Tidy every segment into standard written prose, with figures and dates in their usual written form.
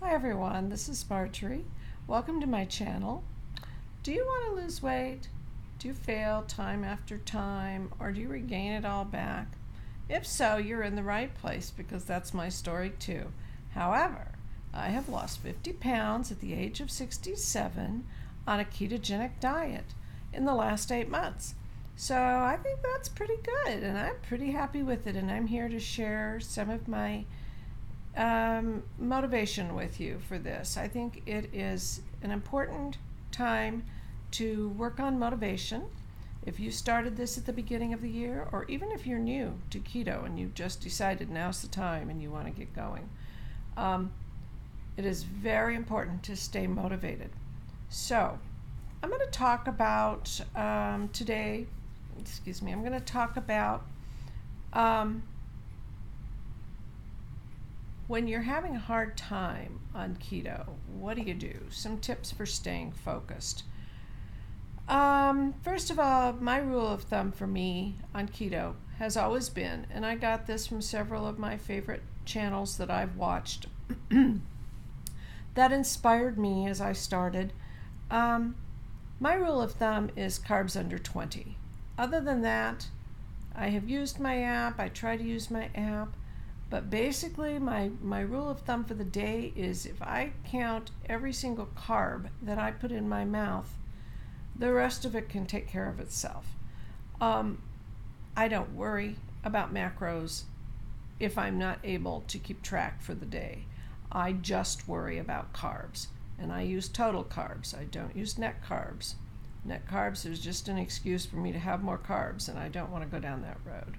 Hi everyone, this is Marjorie. Welcome to my channel. Do you want to lose weight? Do you fail time after time, or do you regain it all back? If so, you're in the right place because that's my story too. However, I have lost 50 pounds at the age of 67 on a ketogenic diet in the last 8 months. So I think that's pretty good and I'm pretty happy with it, and I'm here to share some of my motivation with you for this. I think it is an important time to work on motivation. If you started this at the beginning of the year, or even if you're new to keto and you've just decided now's the time and you want to get going, it is very important to stay motivated. So I'm going to talk about today, I'm going to talk about when you're having a hard time on keto, what do you do? Some tips for staying focused. First of all, my rule of thumb for me on keto has always been, and I got this from several of my favorite channels that I've watched that inspired me as I started. My rule of thumb is carbs under 20. Other than that, I have used my app, I try to use my app. But basically, my rule of thumb for the day is if I count every single carb that I put in my mouth, the rest of it can take care of itself. I don't worry about macros if I'm not able to keep track for the day. I just worry about carbs, and I use total carbs. I don't use net carbs. Net carbs is just an excuse for me to have more carbs, and I don't want to go down that road.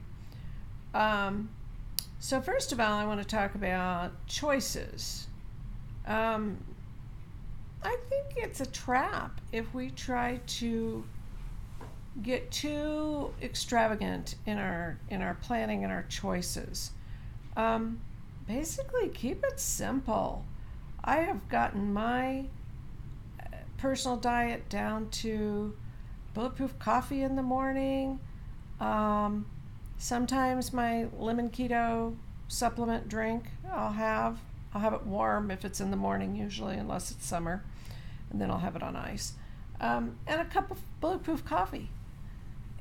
So first of all, I want to talk about choices. I think it's a trap if we try to get too extravagant in our planning and our choices. Basically, keep it simple. I have gotten my personal diet down to bulletproof coffee in the morning. Sometimes my lemon keto supplement drink I'll have it warm if it's in the morning usually, unless it's summer, and then I'll have it on ice, and a cup of bulletproof coffee,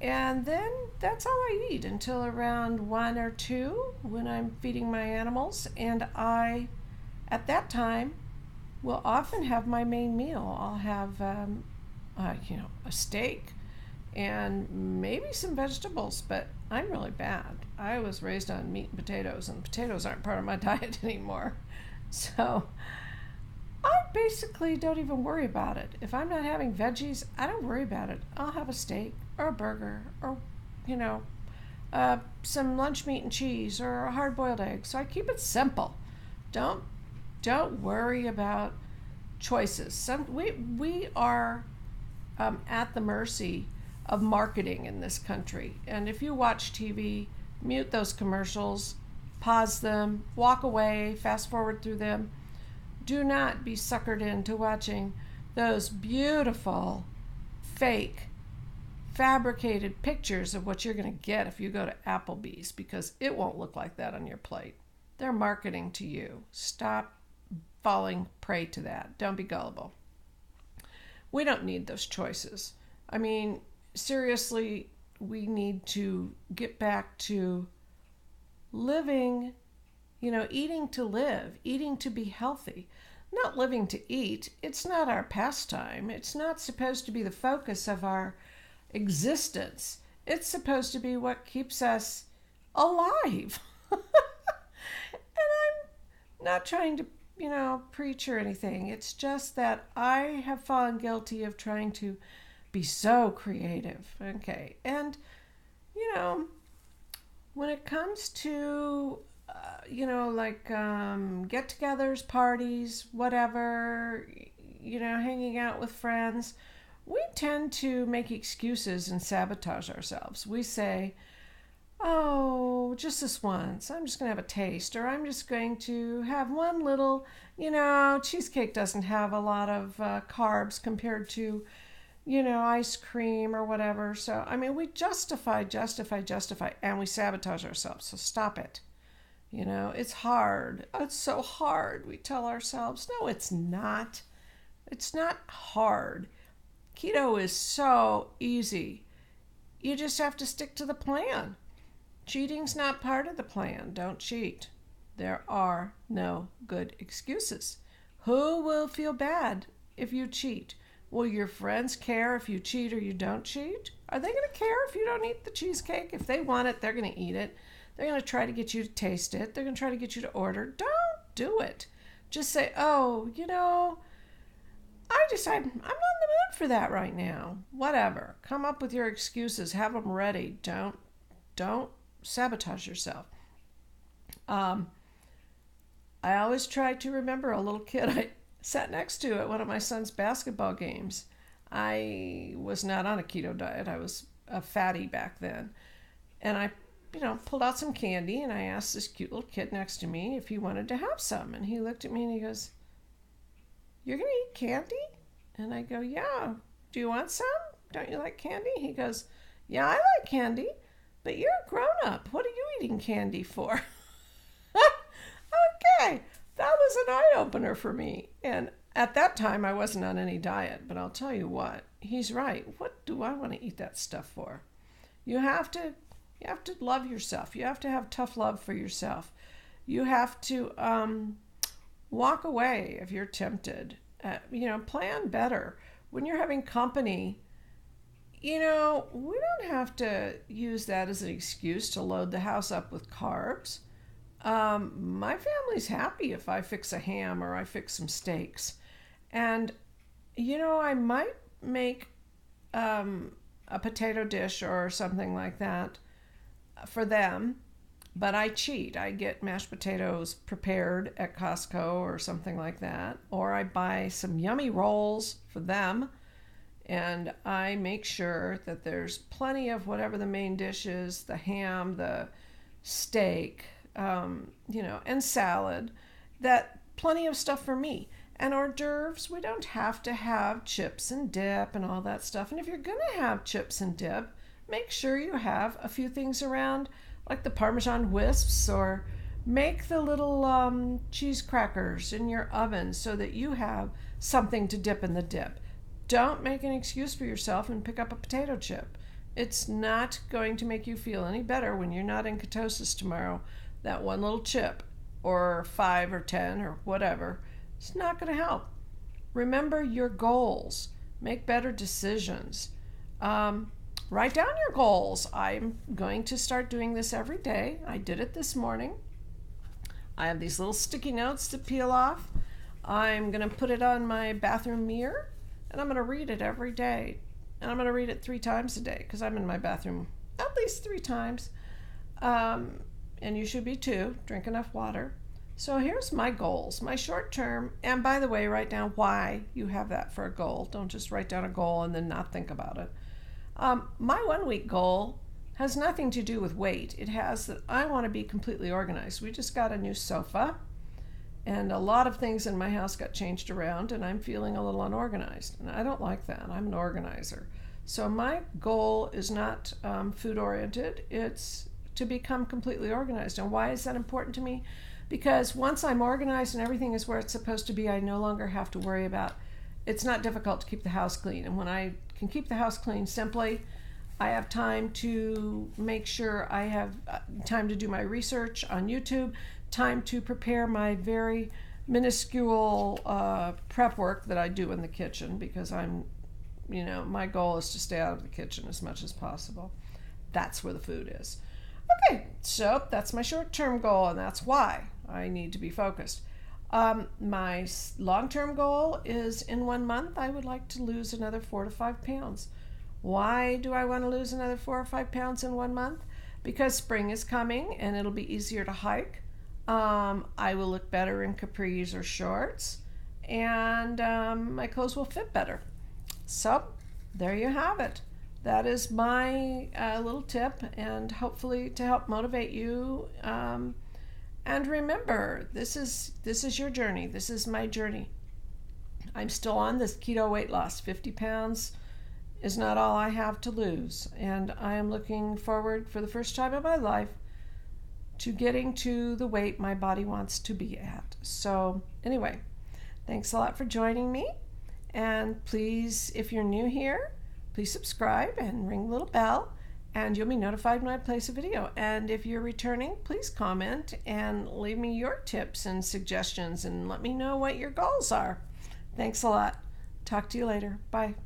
and then that's all I eat until around 1 or 2 when I'm feeding my animals, and I at that time will often have my main meal. I'll have a steak and maybe some vegetables, but I'm really bad. I was raised on meat and potatoes aren't part of my diet anymore. So I basically don't even worry about it. If I'm not having veggies, I don't worry about it. I'll have a steak or a burger or, some lunch meat and cheese or a hard-boiled egg. So I keep it simple. Don't worry about choices. We are at the mercy of marketing in this country. And if you watch TV, mute those commercials, pause them, walk away, fast forward through them. Do not be suckered into watching those beautiful, fake, fabricated pictures of what you're going to get if you go to Applebee's, because it won't look like that on your plate. They're marketing to you. Stop falling prey to that. Don't be gullible. We don't need those choices. I mean, seriously, we need to get back to living, eating to live, eating to be healthy, not living to eat. It's not our pastime. It's not supposed to be the focus of our existence. It's supposed to be what keeps us alive. And I'm not trying to, preach or anything. It's just that I have fallen guilty of trying to be so creative. Okay. And, when it comes to, get-togethers, parties, whatever, hanging out with friends, we tend to make excuses and sabotage ourselves. We say, oh, just this once, I'm just going to have a taste, or I'm just going to have one little, cheesecake doesn't have a lot of carbs compared to, ice cream or whatever. So, we justify, and we sabotage ourselves. So stop it. It's hard. Oh, it's so hard, we tell ourselves. No, it's not. It's not hard. Keto is so easy. You just have to stick to the plan. Cheating's not part of the plan. Don't cheat. There are no good excuses. Who will feel bad if you cheat? Will your friends care if you cheat or you don't cheat? Are they going to care if you don't eat the cheesecake? If they want it, they're going to eat it. They're going to try to get you to taste it. They're going to try to get you to order. Don't do it. Just say, oh, I'm not in the mood for that right now. Whatever. Come up with your excuses. Have them ready. Don't sabotage yourself. I always try to remember a little kid I sat next to at one of my son's basketball games. I was not on a keto diet. I was a fatty back then. And I, pulled out some candy and I asked this cute little kid next to me if he wanted to have some. And he looked at me and he goes, "You're going to eat candy?" And I go, "Yeah. Do you want some? Don't you like candy?" He goes, "Yeah, I like candy, but you're a grown-up. What are you eating candy for?" Okay, that was an eye-opener for me. And at that time, I wasn't on any diet, but I'll tell you what, he's right. What do I want to eat that stuff for? You have to love yourself. You have to have tough love for yourself. You have to walk away if you're tempted. Plan better. When you're having company, we don't have to use that as an excuse to load the house up with carbs. My family's happy if I fix a ham or I fix some steaks. And, I might make a potato dish or something like that for them, but I cheat. I get mashed potatoes prepared at Costco or something like that, or I buy some yummy rolls for them, and I make sure that there's plenty of whatever the main dish is, the ham, the steak, and salad, that plenty of stuff for me. And hors d'oeuvres, we don't have to have chips and dip and all that stuff. And if you're going to have chips and dip, make sure you have a few things around, like the Parmesan wisps, or make the little cheese crackers in your oven so that you have something to dip in the dip. Don't make an excuse for yourself and pick up a potato chip. It's not going to make you feel any better when you're not in ketosis tomorrow. That one little chip, or 5 or 10 or whatever, it's not going to help. Remember your goals. Make better decisions. Write down your goals. I'm going to start doing this every day. I did it this morning. I have these little sticky notes to peel off. I'm going to put it on my bathroom mirror, and I'm going to read it every day. And I'm going to read it 3 times a day because I'm in my bathroom at least 3 times. And you should be too. Drink enough water. So here's my goals, my short term. And by the way, write down why you have that for a goal. Don't just write down a goal and then not think about it. My 1 week goal has nothing to do with weight. It has that I want to be completely organized. We just got a new sofa, and a lot of things in my house got changed around, and I'm feeling a little unorganized. And I don't like that. I'm an organizer. So my goal is not food oriented. It's to become completely organized. And why is that important to me? Because once I'm organized and everything is where it's supposed to be, I no longer have to worry about, it's not difficult to keep the house clean. And when I can keep the house clean simply, I have time to make sure I have time to do my research on YouTube, time to prepare my very minuscule prep work that I do in the kitchen, because my goal is to stay out of the kitchen as much as possible. That's where the food is. Okay, so that's my short-term goal, and that's why I need to be focused. My long-term goal is in 1 month, I would like to lose another 4 to 5 pounds. Why do I want to lose another 4 or 5 pounds in 1 month? Because spring is coming and it'll be easier to hike. I will look better in capris or shorts, and my clothes will fit better. So there you have it. That is my little tip, and hopefully to help motivate you. And remember, this is your journey. This is my journey. I'm still on this keto weight loss. 50 pounds is not all I have to lose. And I am looking forward, for the first time in my life, to getting to the weight my body wants to be at. So anyway, thanks a lot for joining me. And please, if you're new here, please subscribe and ring the little bell, and you'll be notified when I place a video. And if you're returning, please comment and leave me your tips and suggestions and let me know what your goals are. Thanks a lot. Talk to you later. Bye.